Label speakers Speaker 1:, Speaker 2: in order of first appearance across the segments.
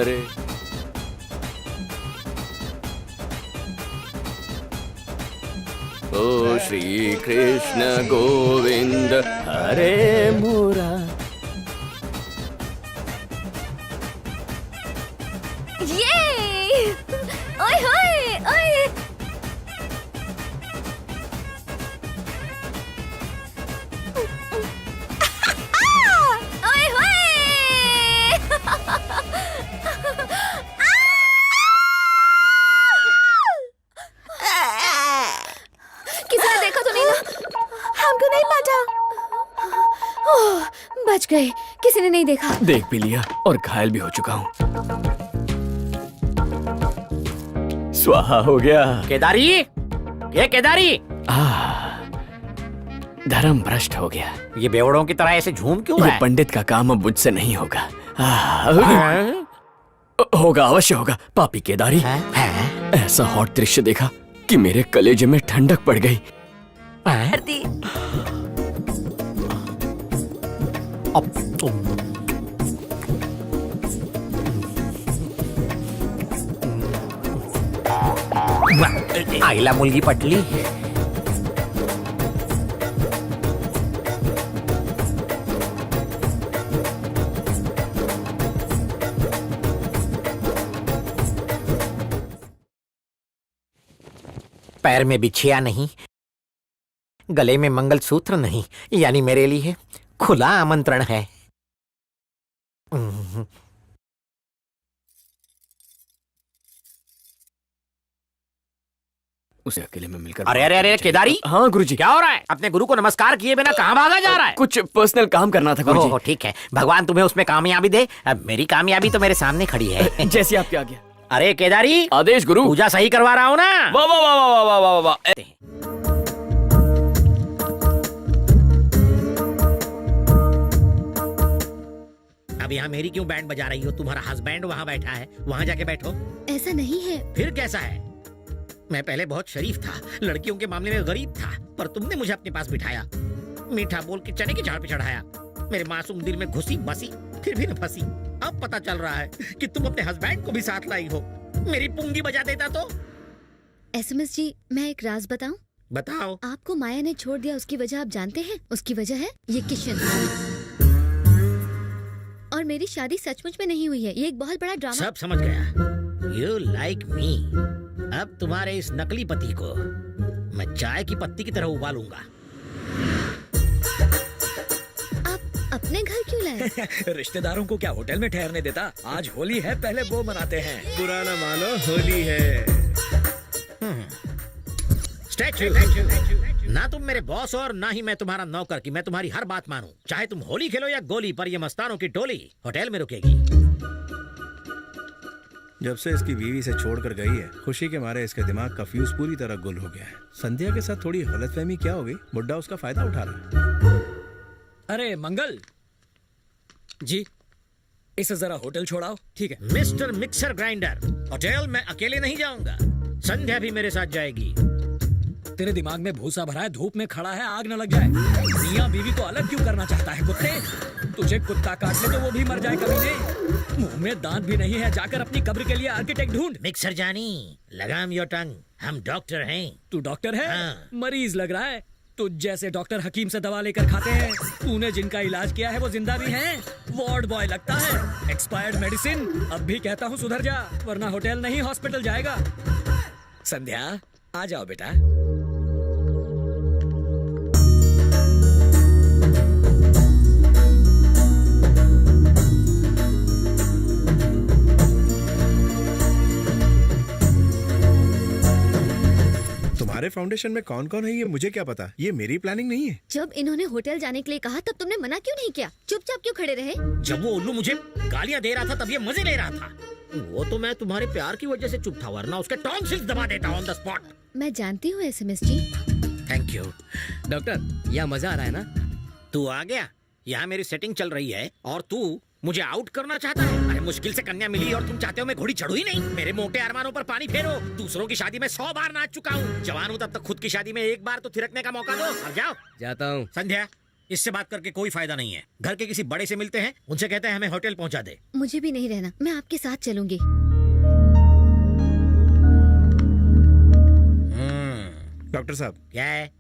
Speaker 1: हरे। ओ श्री कृष्ण गोविंद हरे मुरा।
Speaker 2: ये ओए होए ओए। ओए होए। किसी ने देखा तो नहीं ना? हमको नहीं पता। ओह, बच गए, किसी ने नहीं देखा।
Speaker 1: देख भी लिया और घायल भी हो चुका हूँ। स्वाहा हो गया।
Speaker 3: केदारी, ये केदारी,
Speaker 1: धर्म भ्रष्ट हो गया।
Speaker 3: ये बेवड़ों की तरह ऐसे झूम क्यों रहा
Speaker 1: ये
Speaker 3: है?
Speaker 1: पंडित का काम अब मुझसे नहीं होगा। होगा, अवश्य होगा। पापी केदारी, ऐसा हॉट दृश्य देखा कि मेरे कलेजे में ठंडक पड़ गई।
Speaker 2: आरती।
Speaker 3: आईला मुलगी पटली। पैर में बिछिया नहीं, गले में मंगलसूत्र नहीं, यानी मेरे लिए खुला आमंत्रण है।
Speaker 1: उसे अकेले में मिलकर।
Speaker 3: अरे अरे अरे केदारी,
Speaker 1: हाँ गुरुजी।
Speaker 3: क्या हो रहा है? अपने गुरु को नमस्कार किए बिना कहाँ भागा जा रहा है?
Speaker 1: कुछ पर्सनल काम करना था गुरुजी।
Speaker 3: ओह ठीक है, भगवान तुम्हें उसमें कामयाबी दे। अब मेरी कामयाबी तो मेरे सामने खड़ी है।
Speaker 1: जैसी आपकी आज्ञा।
Speaker 3: अरे केदारी,
Speaker 1: आदेश गुरु।
Speaker 3: पूजा सही करवा रहा हूँ ना?
Speaker 1: वाह वाह वाह वाह वाह वाह वाह।
Speaker 3: अब यहाँ मेरी क्यों बैंड बजा रही हो? तुम्हारा हस्बैंड वहाँ बैठा है, वहाँ जाके बैठो।
Speaker 2: ऐसा नहीं है।
Speaker 3: फिर कैसा है? मैं पहले बहुत शरीफ था, लड़कियों के मामले में गरीब था, पर तुमने मुझे अपने पास बिठाया, मीठा बोल के चने के झाड़ पे चढ़ाया, मेरे मासूम दिल में घुसी बसी, फिर भी न फंसी। अब पता चल रहा है कि तुम अपने हस्बैंड को भी साथ लाई हो। मेरी पुंगी बजा देता तो।
Speaker 2: एसएमएस जी, मैं एक राज बताऊं?
Speaker 3: बताओ।
Speaker 2: आपको माया ने छोड़ दिया, उसकी वजह आप जानते हैं? उसकी वजह है ये किशन। और मेरी शादी सचमुच में नहीं हुई है, ये एक बहुत बड़ा ड्रामा।
Speaker 3: सब समझ गया। You like me। अब तुम्हारे इस नकली पति को मैं चाय की पत्ती की तरह उबालूंगा।
Speaker 2: आप अपने घर क्यों लाए?
Speaker 4: रिश्तेदारों को क्या होटल में ठहरने देता? आज होली है, पहले वो मनाते हैं।
Speaker 5: बुरा ना मानो, होली है।
Speaker 3: स्टैचू। ना तुम मेरे बॉस और ना ही मैं तुम्हारा नौकर कि मैं तुम्हारी हर बात मानूं। चाहे तुम होली खेलो या गोली, पर ये मस्तानों की टोली होटल में रुकेगी।
Speaker 5: जब से इसकी बीवी से छोड़कर गई है, खुशी के मारे इसके दिमाग का फ्यूज पूरी तरह गुल हो गया है। संध्या के साथ थोड़ी गलतफहमी क्या हो गई? बुड्ढा उसका फायदा उठा रहा है।
Speaker 4: अरे मंगल जी, इसे जरा होटल छोड़ाओ। ठीक है
Speaker 3: मिस्टर मिक्सर ग्राइंडर, होटल में अकेले नहीं जाऊंगा, संध्या भी मेरे साथ जाएगी।
Speaker 4: तेरे दिमाग में भूसा भरा है, धूप में खड़ा है, आग न लग जाए। मियां बीवी को अलग क्यों करना चाहता है? कुत्ते, तुझे कुत्ता काट ले तो वो भी मर जाए कमीने। मुंह में दांत भी नहीं है, जाकर अपनी कब्र के लिए आर्किटेक्ट ढूंढ।
Speaker 3: मिक्सर जानी, लगाम योर टंग, हम डॉक्टर हैं।
Speaker 4: तू डॉक्टर है?
Speaker 3: हाँ।
Speaker 4: मरीज लग रहा है। तुझ जैसे डॉक्टर हकीम से दवा लेकर खाते हैं। तूने जिनका इलाज किया है वो जिंदा भी हैं। वार्ड बॉय लगता है। Expired medicine. अब भी कहता हूँ सुधर जा, वरना होटल नहीं हॉस्पिटल जाएगा। संध्या, आ जाओ बेटा।
Speaker 5: तुम्हारे फाउंडेशन में कौन कौन है ये मुझे क्या पता? ये मेरी प्लानिंग नहीं है।
Speaker 2: जब इन्होंने होटल जाने के लिए कहा तब तुमने मना क्यों नहीं किया? चुपचाप क्यों खड़े रहे?
Speaker 3: जब वो उल्लू मुझे गालियां दे रहा था तब ये मजे ले रहा था। वो तो मैं तुम्हारे प्यार की वजह से चुप था, वरना उसके टॉन्सिल्स दबा देता ऑन द स्पॉट।
Speaker 2: मैं जानती हूँ SMS ji.
Speaker 3: Thank you.
Speaker 1: Doctor, यहाँ मजा आ रहा है ना?
Speaker 3: तू आ गया। यहाँ मेरी सेटिंग चल रही है और तू मुझे आउट करना चाहता है? अरे मुश्किल से कन्या मिली और तुम चाहते हो मैं घोड़ी चढ़ू ही नहीं? मेरे मोटे अरमानों पर पानी फेरो। दूसरों की शादी में 100 बार नाच चुका हूँ। जवान हूँ तब तक खुद की शादी में एक बार तो थिरकने का मौका दो। अब जाओ।
Speaker 1: जाता हूँ।
Speaker 3: संध्या, इससे बात करके कोई फायदा नहीं है। घर के किसी बड़े से मिलते हैं, उनसे कहते हैं हमें होटल पहुंचा दे।
Speaker 2: मुझे भी नहीं रहना, मैं आपके साथ चलूंगी।
Speaker 5: डॉक्टर साहब,
Speaker 3: क्या है?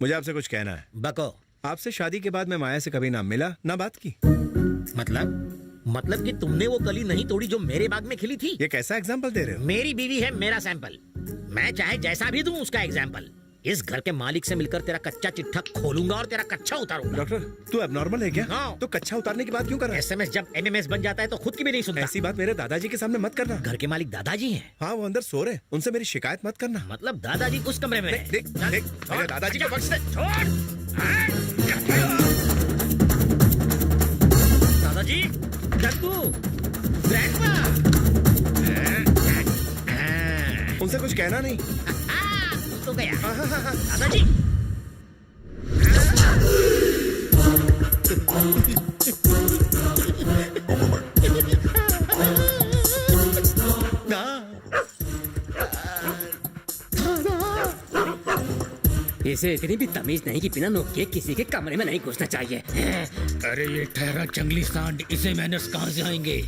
Speaker 5: मुझे आपसे कुछ कहना है।
Speaker 3: बको।
Speaker 5: आपसे शादी के बाद मैं माया से कभी ना मिला ना बात की।
Speaker 3: मतलब कि तुमने वो कली नहीं तोड़ी जो मेरे बाग में खिली थी।
Speaker 5: ये कैसा एग्जाम्पल दे रहे हो?
Speaker 3: मेरी बीवी है मेरा सैंपल, मैं चाहे जैसा भी दूं उसका एग्जाम्पल। इस घर के मालिक से मिलकर तेरा कच्चा चिट्ठा खोलूंगा और तेरा कच्चा उतारूंगा।
Speaker 5: डॉक्टर, तू एबनॉर्मल है क्या?
Speaker 3: हाँ।
Speaker 5: तो कच्चा उतारने की बात क्यों कर रहा है?
Speaker 3: एसएमएस जब एमएमएस बन जाता है तो खुद की भी नहीं सुनता।
Speaker 5: ऐसी बात मेरे दादाजी के सामने मत करना।
Speaker 3: घर के मालिक दादाजी हैं।
Speaker 5: हाँ, वो अंदर सो रहे, उनसे मेरी शिकायत मत करना।
Speaker 3: मतलब दादाजी उस कमरे में हैं।
Speaker 5: देख देख, मेरे दादाजी को बख्श दे।
Speaker 3: दादाजी, डग्गू, ग्रैंडपा।
Speaker 5: उनसे कुछ कहना नहीं।
Speaker 3: तो गया दादाजी।
Speaker 1: इसे इतनी भी तमीज नहीं कि बिना नोक के किसी के कमरे में नहीं घुसना चाहिए।
Speaker 4: अरे ये ठहरा जंगली सांड, इसे मैनर्स कहाँ से आएंगे?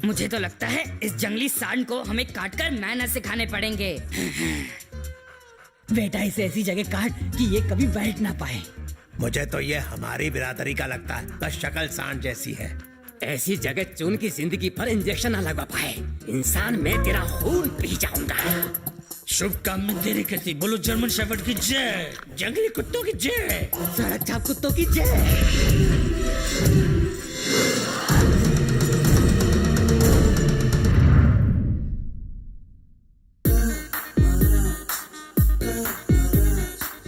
Speaker 6: मुझे तो लगता है इस जंगली सांड को हमें काटकर मैनर सिखाने पड़ेंगे।
Speaker 4: बेटा इसे ऐसी जगह काट कि ये कभी बैठ ना पाए।
Speaker 5: मुझे तो ये हमारी बिरादरी का लगता है, बस शक्ल सांड जैसी है।
Speaker 1: ऐसी जगह चून की जिंदगी पर इंजेक्शन न लगा पाए। इंसान मैं तेरा खून पी जाऊंगा।
Speaker 4: शुभ काम में देरी करती, बोलो जर्मन शेफर्ड की जय, जंगली कुत्तों की जय,
Speaker 1: सड़क छाप कुत्तों की जय।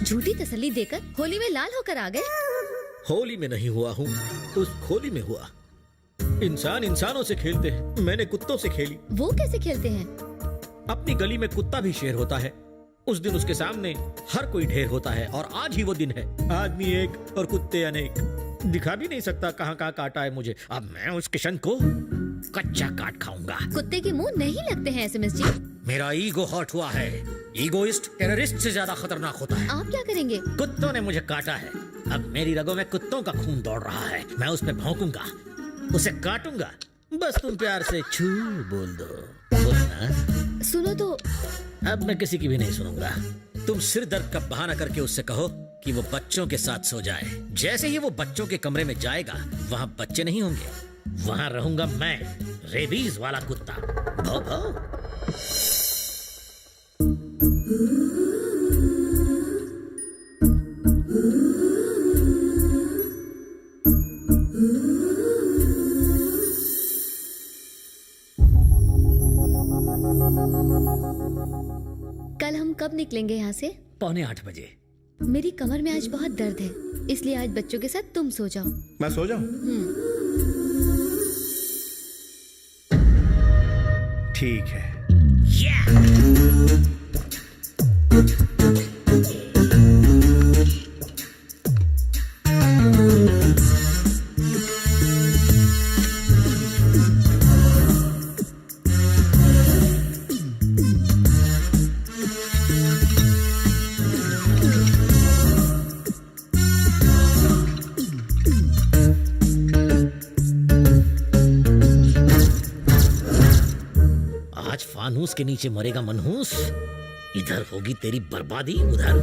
Speaker 2: झूठी तसल्ली देकर होली में लाल होकर आ गए।
Speaker 3: होली में नहीं हुआ हूँ, उस खोली में हुआ। इंसान इंसानों से खेलते हैं, मैंने कुत्तों से खेली।
Speaker 2: वो कैसे खेलते हैं?
Speaker 3: अपनी गली में कुत्ता भी शेर होता है। उस दिन उसके सामने हर कोई ढेर होता है और आज ही वो दिन है। आदमी एक और कुत्ते अनेक। दिखा भी नहीं सकता कहाँ कहाँ काटा है मुझे। अब मैं उस किशन को कच्चा काट खाऊंगा।
Speaker 2: कुत्ते के मुंह नहीं लगते हैं एसएमएस जी।
Speaker 3: मेरा ईगो हर्ट हुआ है। ईगोइस्ट टेररिस्ट से ज्यादा खतरनाक होता है।
Speaker 2: आप क्या करेंगे?
Speaker 3: कुत्तों ने मुझे काटा है, अब मेरी रगों में कुत्तों का खून दौड़ रहा है। मैं उस पे भौंकूंगा, उसे काटूंगा। बस तुम प्यार से छू बोल दो। बोलना।
Speaker 2: सुनो तो।
Speaker 3: अब मैं किसी की भी नहीं सुनूंगा। तुम सिर दर्द का बहाना करके उससे कहो कि वो बच्चों के साथ सो जाए। जैसे ही वो बच्चों के कमरे में जाएगा, वहाँ बच्चे नहीं होंगे, वहाँ रहूंगा मैं, रेबीज वाला कुत्ता। भौ भौ।
Speaker 2: कल हम कब निकलेंगे यहाँ से?
Speaker 4: 7:45 बजे।
Speaker 2: मेरी कमर में आज बहुत दर्द है, इसलिए आज बच्चों के साथ तुम सो जाओ।
Speaker 5: मैं सो जाऊं? ठीक है।
Speaker 3: आज फानूस के नीचे मरेगा मनहूस। इधर होगी तेरी बर्बादी, उधर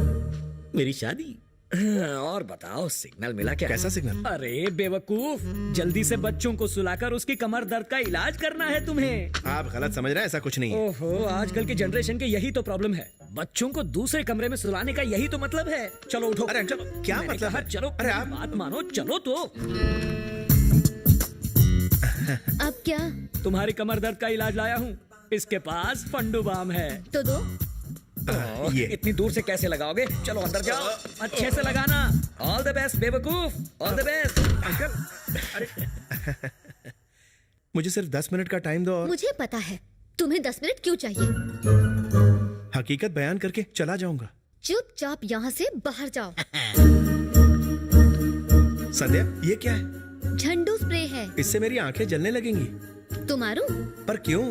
Speaker 3: मेरी शादी।
Speaker 4: और बताओ, सिग्नल मिला क्या?
Speaker 5: कैसा सिग्नल?
Speaker 4: अरे बेवकूफ, जल्दी से बच्चों को सुलाकर उसकी कमर दर्द का इलाज करना है तुम्हें।
Speaker 5: आप गलत समझ रहे हैं, ऐसा कुछ नहीं है।
Speaker 4: ओहो, आजकल के जनरेशन के यही तो प्रॉब्लम है। बच्चों को दूसरे कमरे में सुलाने का यही तो मतलब है। चलो उठो।
Speaker 5: अरे अंकल, क्या
Speaker 4: मैंने
Speaker 5: मतलब
Speaker 4: कहा,
Speaker 5: है?
Speaker 4: चलो।
Speaker 5: अरे आप
Speaker 4: बात मानो, चलो तो।
Speaker 2: अब क्या?
Speaker 4: तुम्हारी कमर दर्द का इलाज लाया हूँ। इसके पास फंडू बाम है।
Speaker 2: तो दो।
Speaker 5: ये
Speaker 4: इतनी दूर से कैसे लगाओगे? चलो अंदर जाओ, अच्छे से लगाना। ऑल द बेस्ट बेवकूफ, ऑल द बेस्ट। अंकल, अरे
Speaker 5: मुझे सिर्फ 10 मिनट का टाइम दो और
Speaker 2: मुझे पता है तुम्हें 10 मिनट क्यों चाहिए।
Speaker 5: हकीकत बयान करके चला जाऊंगा।
Speaker 2: चुपचाप यहाँ से बाहर जाओ।
Speaker 5: संध्या, ये क्या है?
Speaker 2: झंडू स्प्रे है।
Speaker 5: इससे मेरी आंखें जलने लगेंगी।
Speaker 2: तुम मारो।
Speaker 5: पर क्यों?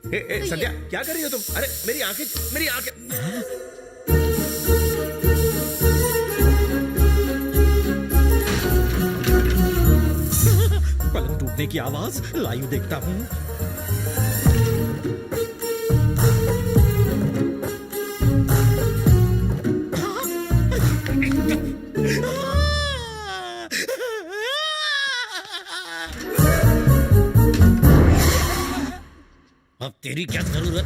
Speaker 2: तो
Speaker 5: संध्या, क्या कर रही हो तुम? अरे मेरी आंखें।
Speaker 3: गिरने की आवाज लाइव देखता हूँ। अब तेरी क्या जरूरत?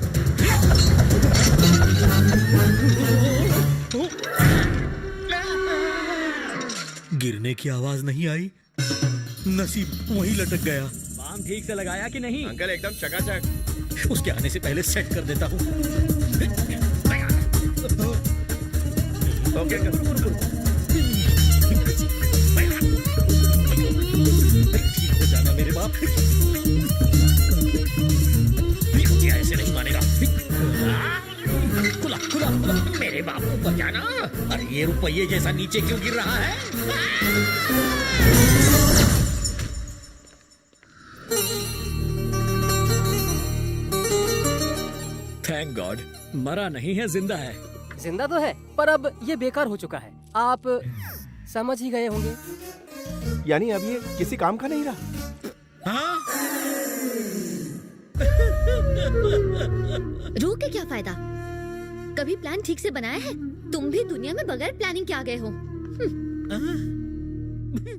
Speaker 3: गिरने की आवाज नहीं आई, नसीब वहीं लटक गया।
Speaker 4: बाम ठीक से लगाया कि नहीं?
Speaker 5: अंकल एकदम चकाचक।
Speaker 3: उसके आने से पहले सेट कर देता हूँ।
Speaker 5: Okay uncle.
Speaker 3: ठीक हो जाना मेरे बाप। ये ऐसे नहीं मानेगा। खुला खुला खुला मेरे बाप को बचाना। अरे ये रुपये जैसा नीचे क्यों गिर रहा है?
Speaker 4: थैंक गॉड, मरा नहीं है, जिंदा है।
Speaker 7: जिंदा तो है, पर अब ये बेकार हो चुका है। आप समझ ही गए होंगे।
Speaker 5: यानी अब ये किसी काम का नहीं रहा।
Speaker 3: हाँ?
Speaker 2: रो के क्या फायदा? कभी प्लान ठीक से बनाया है? तुम भी दुनिया में बगैर प्लानिंग के आ गए हो।